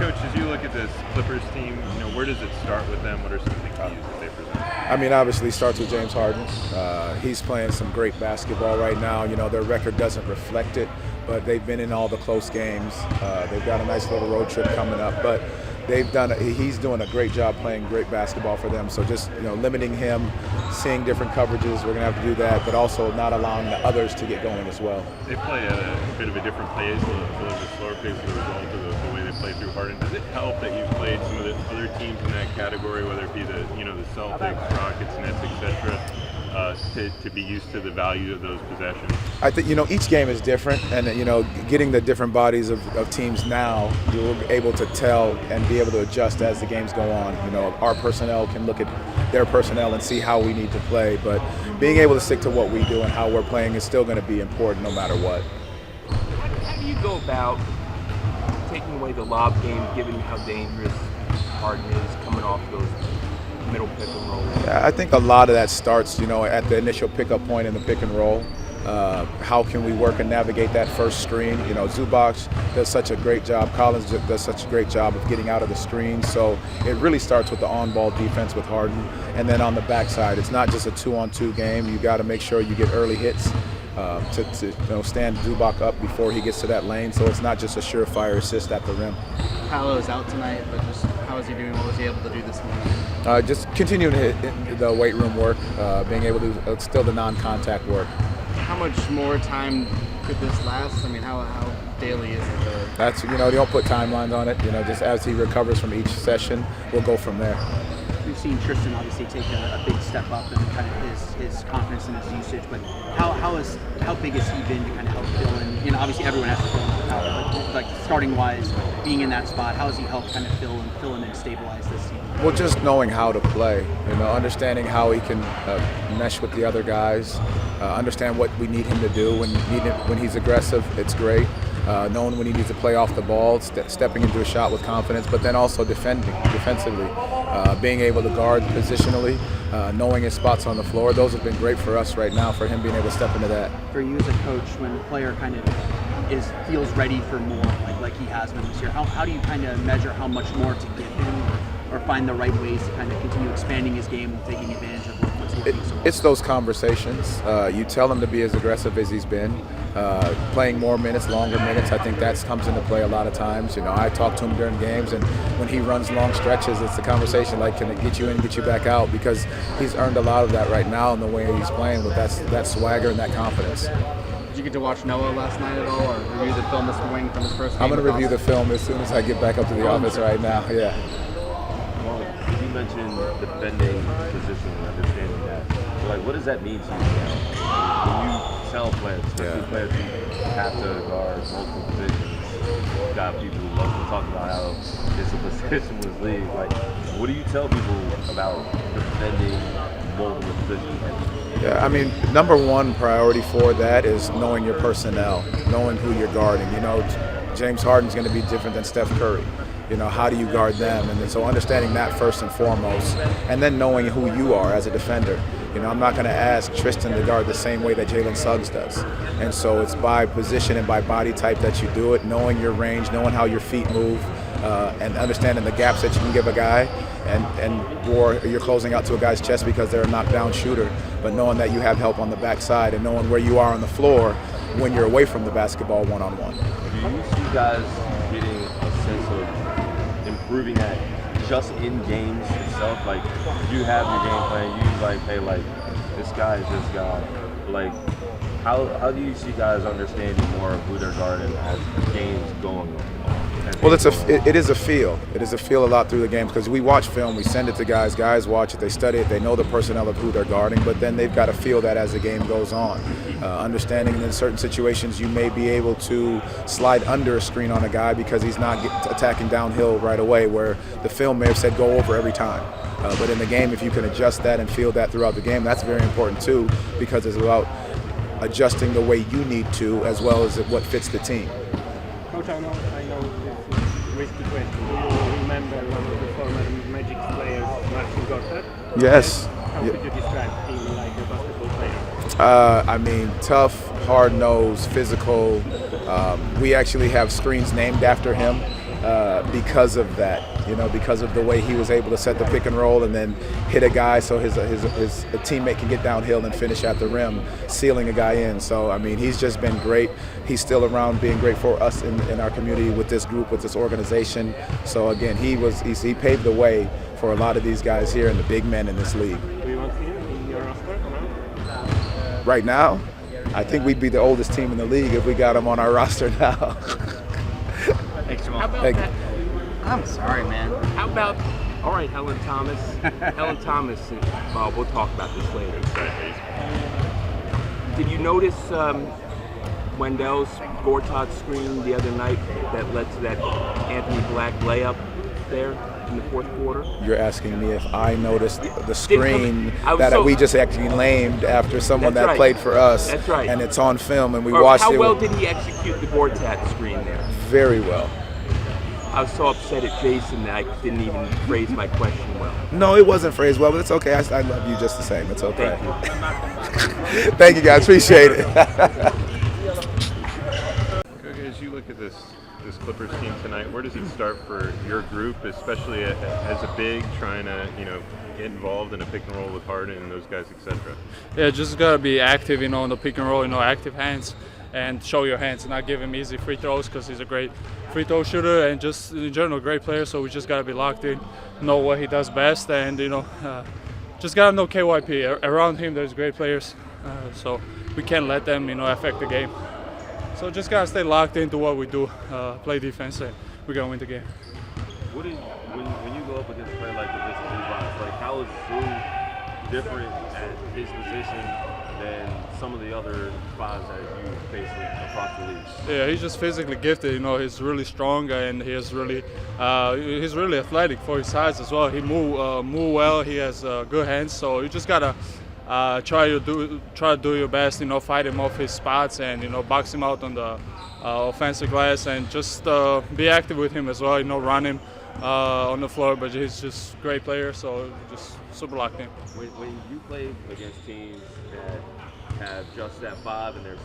Coach, as you look at this Clippers team, where does it start with them? What are some of the keys that they present? I mean, obviously, it starts with James Harden. He's playing some great basketball right now. Their record doesn't reflect it, but they've been in all the close games. They've got a nice little road trip coming up, but he's doing a great job playing great basketball for them. So just limiting him, seeing different coverages, we're gonna have to do that, but also not allowing the others to get going as well. They play at a bit of a different pace, a little bit slower pace as a result of the way they play through Harden. Does it help that you've played some of the other teams in that category, whether it be the Celtics, Rockets, Nets, etc., to be used to the value of those possessions? I think each game is different, and getting the different bodies of teams now, you're able to tell and be able to adjust as the games go on. Our personnel can look at their personnel and see how we need to play, but being able to stick to what we do and how we're playing is still going to be important no matter what. How do you go about taking away the lob game, given how dangerous Harden is coming off those middle pick and roll? Yeah, I think a lot of that starts, at the initial pickup point in the pick and roll. How can we work and navigate that first screen? Zubac does such a great job. Collins does such a great job of getting out of the screen. So it really starts with the on-ball defense with Harden. And then on the backside, it's not just a 2-on-2 game. You got to make sure you get early hits to stand Zubac up before he gets to that lane. So it's not just a surefire assist at the rim. Paolo is out tonight, but just how is he doing? What was he able to do this morning? Just continuing to hit the weight room work, being able to still the non-contact work. How much more time could this last? I mean, how daily is it? That's you don't put timelines on it. Just as he recovers from each session, we'll go from there. We've seen Tristan obviously take a big step up in kind of his confidence and his usage, but how big has he been to kind of help fill in? Obviously everyone has to fill in for Paolo, but like starting wise, being in that spot, how has he helped kind of fill in and stabilize this team? Well, just knowing how to play, understanding how he can mesh with the other guys, understand what we need him to do when he's aggressive. It's great. Knowing when he needs to play off the ball, stepping into a shot with confidence, but then also defensively, being able to guard positionally, knowing his spots on the floor. Those have been great for us right now, for him being able to step into that. For you as a coach, when a player kind of feels ready for more, like he has been this year, how do you kind of measure how much more to give him or find the right ways to kind of continue expanding his game and taking advantage of what's working so well? It's those conversations. You tell him to be as aggressive as he's been. Playing more minutes, longer minutes, I think that comes into play a lot of times. I talk to him during games, and when he runs long stretches, it's the conversation like, can it get you in, get you back out? Because he's earned a lot of that right now in the way he's playing with that swagger and that confidence. Did you get to watch Noah last night at all, or review the film this morning from his first game? I'm going to review the film as soon as I get back up to the office right now. Yeah. Well, you mentioned defending position and understanding that. So, what does that mean to you now? When you tell players, especially players who have to guard multiple positions, you've got people who love to talk about how it's a positionless league. What do you tell people about defending multiple positions? Yeah, I mean, number one priority for that is knowing your personnel, knowing who you're guarding. James Harden's going to be different than Steph Curry. How do you guard them? And so understanding that first and foremost, and then knowing who you are as a defender. I'm not going to ask Tristan to guard the same way that Jalen Suggs does. And so it's by position and by body type that you do it, knowing your range, knowing how your feet move, and understanding the gaps that you can give a guy, or you're closing out to a guy's chest because they're a knockdown shooter, but knowing that you have help on the backside and knowing where you are on the floor when you're away from the basketball one-on-one. Do you see guys getting a sense of improving that just in games itself? You have your game plan, hey, this guy is this guy. How do you see guys understanding more of who they're guarding as games go on? Well, it is a feel. It is a feel a lot through the games because we watch film, we send it to guys watch it, they study it, they know the personnel of who they're guarding, but then they've got to feel that as the game goes on. Understanding in certain situations you may be able to slide under a screen on a guy because he's not attacking downhill right away, where the film may have said go over every time. But in the game, if you can adjust that and feel that throughout the game, that's very important too, because it's about adjusting the way you need to as well as what fits the team. Coach, I know it's a risky question. Do you remember one of the former Magic players, Marcin Gortat? Yes. How could you describe him like a basketball player? Tough, hard-nosed, physical. We actually have screens named after him because of that, because of the way he was able to set the pick and roll and then hit a guy so his teammate can get downhill and finish at the rim, sealing a guy in. So, I mean, he's just been great. He's still around being great for us in our community with this group, with this organization. So, again, he paved the way for a lot of these guys here and the big men in this league. Do you want him in your roster now? Right now, I think we'd be the oldest team in the league if we got him on our roster now. Thanks, Jamal. How about Thank you. that? I'm sorry, man. How about, all right, Helen Thomas. Helen Thomas, well, we'll talk about this later. Did you notice Wendell's Gortat screen the other night that led to that Anthony Black layup there in the fourth quarter? You're asking me if I noticed the screen so- we just actually named after someone That's that right. played for us. That's right. And it's on film, and we Or watched how it well did he execute the Gortat screen there? very well. I was so upset at Jason that I didn't even phrase my question well. No, it wasn't phrased well, but it's okay. I love you just the same. It's okay. Thank you. Thank you, guys. Appreciate it. Goga, as you look at this Clippers team tonight, where does it start for your group, especially as a big trying to get involved in a pick and roll with Harden and those guys, etc.? Yeah, just gotta be active, in the pick and roll, active hands, and show your hands, and not give him easy free throws because he's a great free throw shooter and just in general great player. So we just gotta be locked in, know what he does best, and just gotta know KYP. Around him, there's great players, so we can't let them, affect the game. So just gotta stay locked into what we do, play defense, and we're gonna win the game. What is when you go up against a player like this Levi's, like how is Drew different at his position than some of the other fives that you face across the league? Yeah, he's just physically gifted. He's really strong and he's really athletic for his size as well. He move well. He has good hands. So you just gotta try to do your best. Fight him off his spots and box him out on the offensive glass and just be active with him as well. Run him on the floor. But he's just a great player. So just super locked in. When you play against teams that have just that five and there's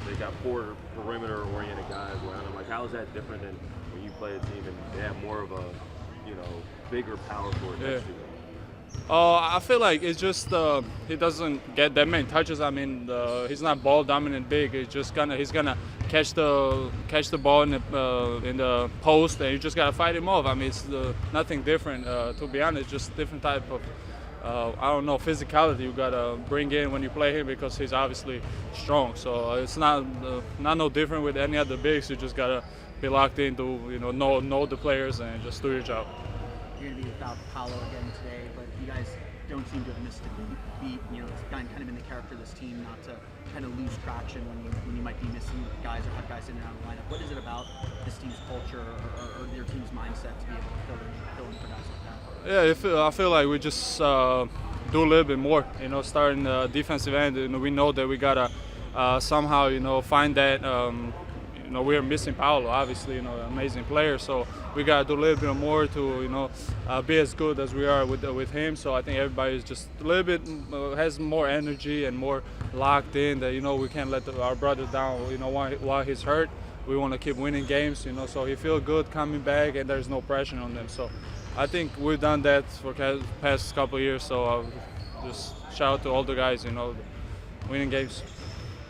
they got four perimeter-oriented guys around them. Like, how is that different than when you play a team and they have more of a, bigger power forward next to you? I feel like it's just he doesn't get that many touches. I mean, he's not ball dominant big. He's gonna catch the ball in the post, and you just gotta fight him off. I mean, it's nothing different. To be honest, just different type of. Physicality you gotta bring in when you play him because he's obviously strong. So it's not no different with any other bigs. You just gotta be locked into, know the players and just do your job. You're going to be without Paolo again today, but you guys don't seem to have missed a beat. It's kind of been the character of this team not to kind of lose traction when you might be missing guys or have guys in and out of the lineup. What is it about this team's culture or your team's mindset to be able to fill in for guys like that? Yeah, I feel like we just do a little bit more, starting the defensive end. We know that we gotta somehow, find that. We're missing Paolo, obviously, an amazing player. So we gotta do a little bit more to, be as good as we are with him. So I think everybody is just a little bit has more energy and more locked in. That we can't let our brother down. While he's hurt, we want to keep winning games. So he feels good coming back, and there's no pressure on them. So I think we've done that for the past couple of years. So just shout out to all the guys, winning games.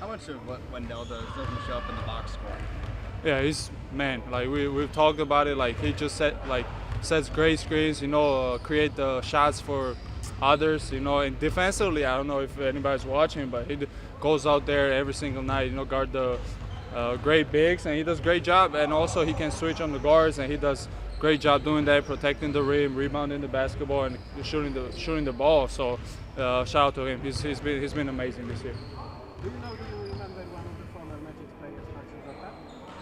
How much of what Wendell doesn't show up in the box score? Yeah, he's man. Like we've talked about it. Like he just sets great screens. Create the shots for others. And defensively, I don't know if anybody's watching, but he goes out there every single night. Guard the great bigs, and he does a great job. And also he can switch on the guards, and he does great job doing that, protecting the rim, rebounding the basketball, and shooting the ball. So shout out to him. He's been amazing this year. Do you remember one of the former Magic players, Maxi Gortat?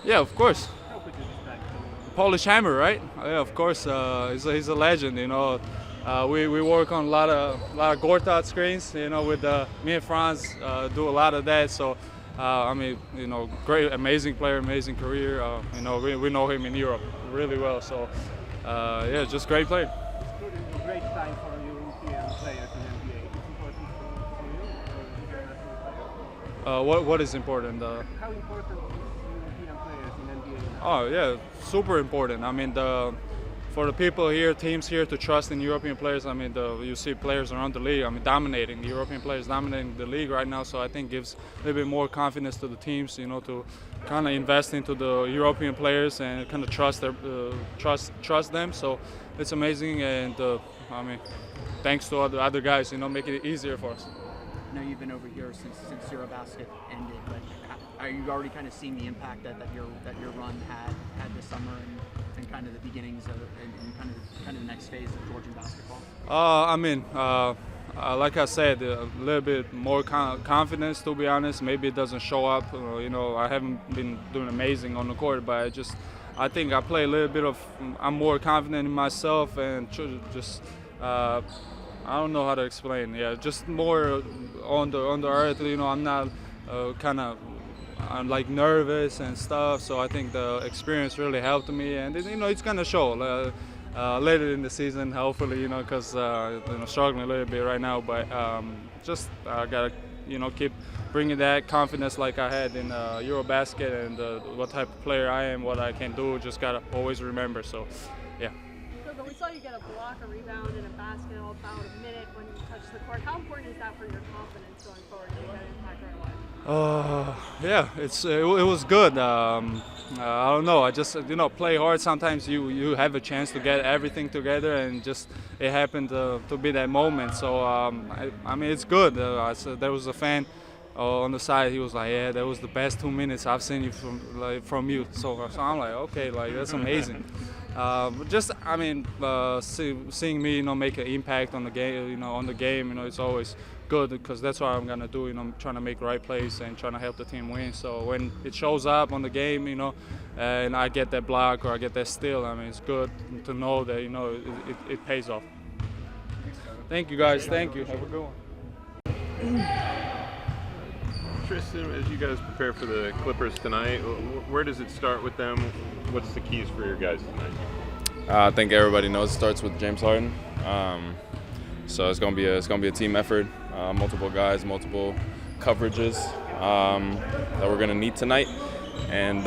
Yeah, of course. How could you describe him? Polish Hammer, right? Yeah, of course. He's a legend. We work on a lot of Gortat screens. With me and Franz do a lot of that. So great, amazing player, amazing career. We know him in Europe really well. So just great player. It's a great time for European players in NBA. It's important for you or international players? What is important? How important is European players in NBA now? Oh yeah, super important. I mean, for the people here, teams here to trust in European players. I mean, you see players around the league. I mean, dominating, European players dominating the league right now. So I think gives a little bit more confidence to the teams, you know, to kind of invest into the European players and kind of trust them. So it's amazing, and I mean, thanks to all the other guys, you know, making it easier for us. I know you've been over here since Eurobasket ended, but are you already kind of seeing the impact that your run had this summer and kind of the beginnings of and kind of the next phase of Georgian basketball? I mean, like I said, a little bit more confidence, to be honest. Maybe it doesn't show up. You know, I haven't been doing amazing on the court, but I think I play a little bit of. I'm more confident in myself and just. I don't know how to explain. Yeah, just more on the earth. You know, I'm not I'm like nervous and stuff. So I think the experience really helped me, and you know, it's gonna show later in the season, hopefully. You know, because you know, struggling a little bit right now, but just gotta keep bringing that confidence like I had in Eurobasket and what type of player I am, what I can do. Just gotta always remember. So, yeah. But we saw you get a block, a rebound, and a basket in about a minute when you touched the court. How important is that for your confidence going forward to get impact right away? Yeah, it was good. I don't know. I just play hard. Sometimes you have a chance to get everything together, and just it happened to be that moment. So I mean, it's good. There was a fan on the side. He was like, "Yeah, that was the best 2 minutes I've seen you from you." So I'm like, "Okay, like that's amazing." I mean, seeing me, make an impact on the game, it's always good because that's what I'm gonna do. I'm trying to make the right plays and trying to help the team win. So when it shows up on the game, and I get that block or I get that steal, I mean, it's good to know that it pays off. Thank you guys. Thank you. Have a good one. Tristan, as you guys prepare for the Clippers tonight, where does it start with them? What's the keys for your guys tonight? I think everybody knows it starts with James Harden. So it's gonna be a team effort. Multiple guys, multiple coverages that we're gonna need tonight, and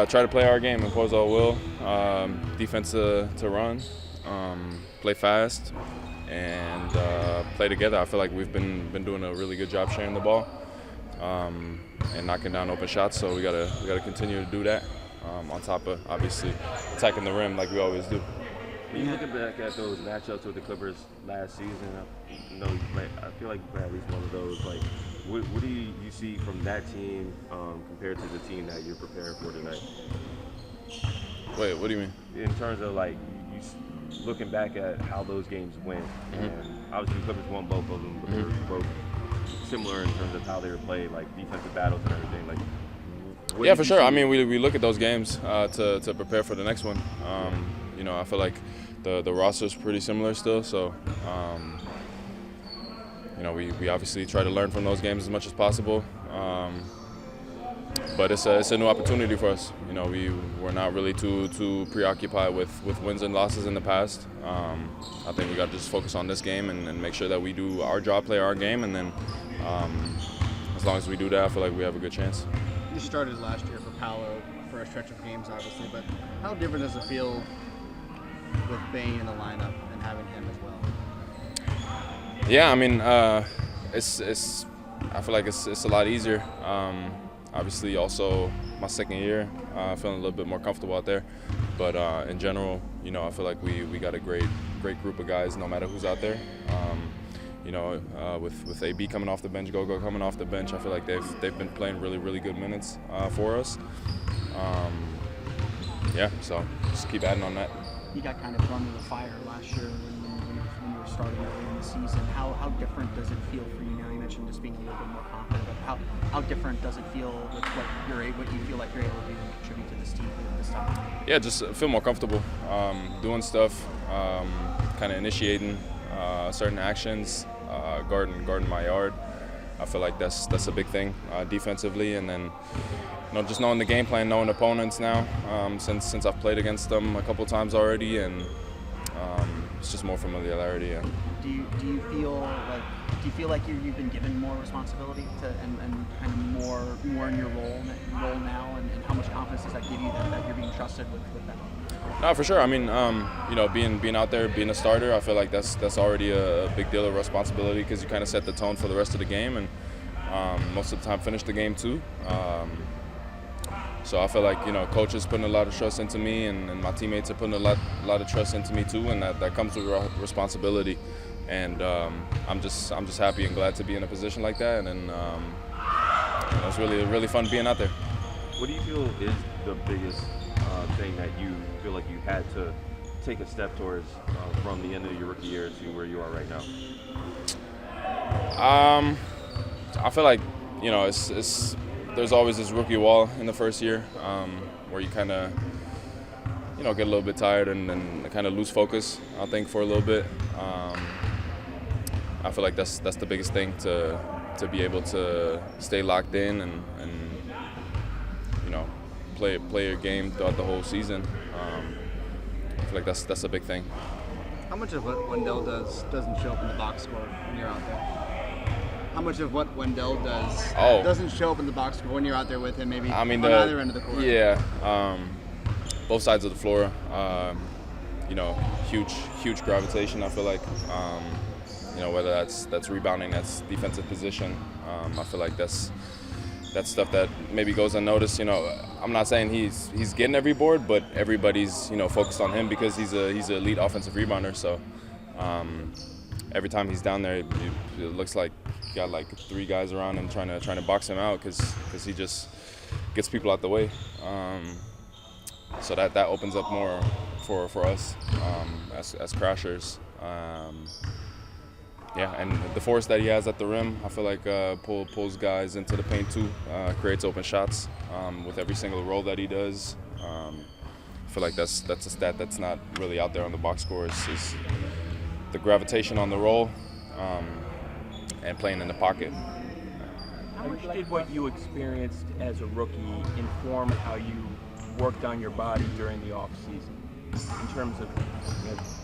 try to play our game, impose our will, defense to run, play fast, and play together. I feel like we've been doing a really good job sharing the ball and knocking down open shots. So we gotta continue to do that. On top of obviously attacking the rim like we always do. When you looking back at those matchups with the Clippers last season, I feel like you played at least one of those. Like, what do you see from that team compared to the team that you're preparing for tonight? Wait, what do you mean? In terms of like you looking back at how those games went, and obviously the Clippers won both of them, but they were both similar in terms of how they were played, like defensive battles and everything. Like, yeah, for sure. I mean, we look at those games to prepare for the next one. I feel like the roster's pretty similar still, so we obviously try to learn from those games as much as possible. But it's a new opportunity for us. We're not really too preoccupied with wins and losses in the past. I think we got to just focus on this game and make sure that we do our job, play our game, and then as long as we do that, I feel like we have a good chance. You started last year for Paolo for a stretch of games, obviously, but how different does it feel with Bane in the lineup and having him as well? Yeah, I mean, I feel like it's a lot easier. Obviously, also my second year, feeling a little bit more comfortable out there. But in general, I feel like we got a great group of guys, no matter who's out there. With AB coming off the bench, Goga coming off the bench, I feel like they've been playing really, really good minutes for us. So just keep adding on that. You got kind of thrown to the fire last year when you were starting early in the season. How different does it feel for you now? You mentioned just being a little bit more confident, but how different does it feel with what you feel like you're able to do and contribute to this team at this time? Yeah, just feel more comfortable doing stuff, kind of initiating certain actions, guarding my yard. I feel like that's a big thing defensively, and then just knowing the game plan, knowing opponents now, since I've played against them a couple times already, and it's just more familiarity. Yeah. Do you feel like you feel like you've been given more responsibility and kind of more in your role now, and how much confidence does that give you that you're being trusted with that? No, for sure. I mean, being out there, being a starter, I feel like that's already a big deal of responsibility because you kind of set the tone for the rest of the game, and most of the time finish the game too. So I feel like coach is putting a lot of trust into me, and my teammates are putting a lot of trust into me too, and that comes with responsibility. And I'm just happy and glad to be in a position like that, and it's really fun being out there. What do you feel is the biggest thing that you feel like you had to take a step towards from the end of your rookie year to where you are right now? I feel like there's always this rookie wall in the first year where you kind of get a little bit tired and kind of lose focus, I think, for a little bit. I feel like that's the biggest thing to be able to stay locked in and play your game throughout the whole season. I feel like that's a big thing. How much of what Wendell does doesn't show up in the box score when you're out there? How much of what Wendell does doesn't show up in the box score when you're out there with him, maybe on either end of the court? Yeah, both sides of the floor. Huge gravitation, I feel like. Whether that's rebounding, that's defensive position. I feel like that's stuff that maybe goes unnoticed. I'm not saying he's getting every board, but everybody's focused on him because he's an elite offensive rebounder. So every time he's down there, it looks like you got like 3 guys around him trying to box him out because he just gets people out the way. So that opens up more for us as crashers. And the force that he has at the rim, I feel like pulls guys into the paint too, creates open shots with every single roll that he does. I feel like that's a stat that's not really out there on the box score is the gravitation on the roll and playing in the pocket. How much did what you experienced as a rookie inform how you worked on your body during the off season? In terms of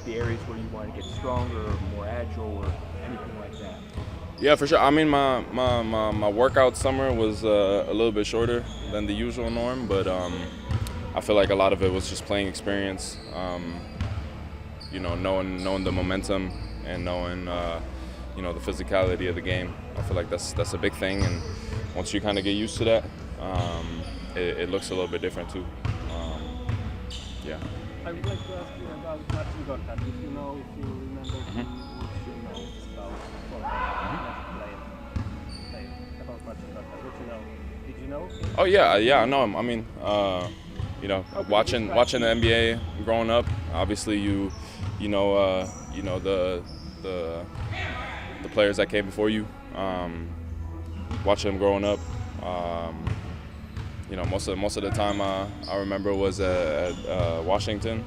the areas where you want to get stronger or more agile or anything like that? Yeah, for sure. I mean, my workout summer was a little bit shorter than the usual norm, but I feel like a lot of it was just playing experience. Knowing the momentum and knowing the physicality of the game. I feel like that's a big thing, and once you kind of get used to that, it looks a little bit different too. Yeah. I would like to ask you about Marcin Gortat. If you remember, what you know about Marcin Gortat? What you know? Did you know? Oh yeah, I know him. I mean, watching the NBA growing up, obviously you know the players that came before you. Watching them growing up. Most of the time I remember was at Washington.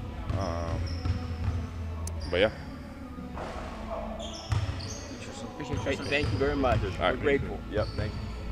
But yeah. Thank you very much. All right. We're grateful. Yep, thank you.